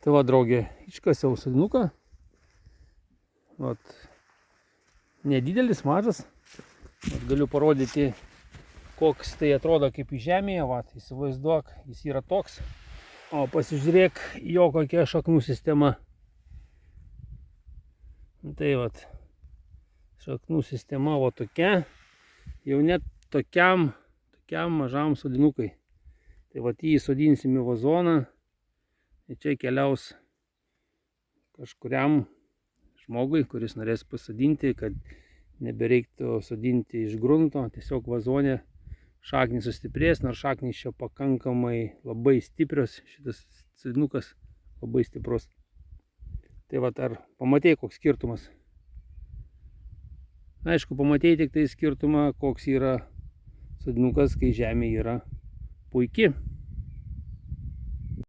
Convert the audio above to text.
Tai va, draugė, iškasiau sodinuką. Vat, nedidelis, mažas. Vat, galiu parodyti, koks tai atrodo kaip į žemėje. Vat, įsivaizduok, jis yra toks. O pasižiūrėk jo kokia šaknų sistema. Tai vat, šaknų sistema va tokia. Jau net tokiam mažam sodinukui. Tai vat jį sodinsim į vazoną. Ir čia keliaus kažkuriam žmogui, kuris norės pasodinti, kad nebereiktų sodinti iš grunto. Tiesiog vazone šaknys sustiprės, nors šaknys čia pakankamai labai stiprios. Šitas sodinukas labai stiprus. Tai vat, ar pamatėjai koks skirtumas? Aišku, pamatėjai tik tai skirtumą, koks yra sodinukas, kai žemė yra puiki.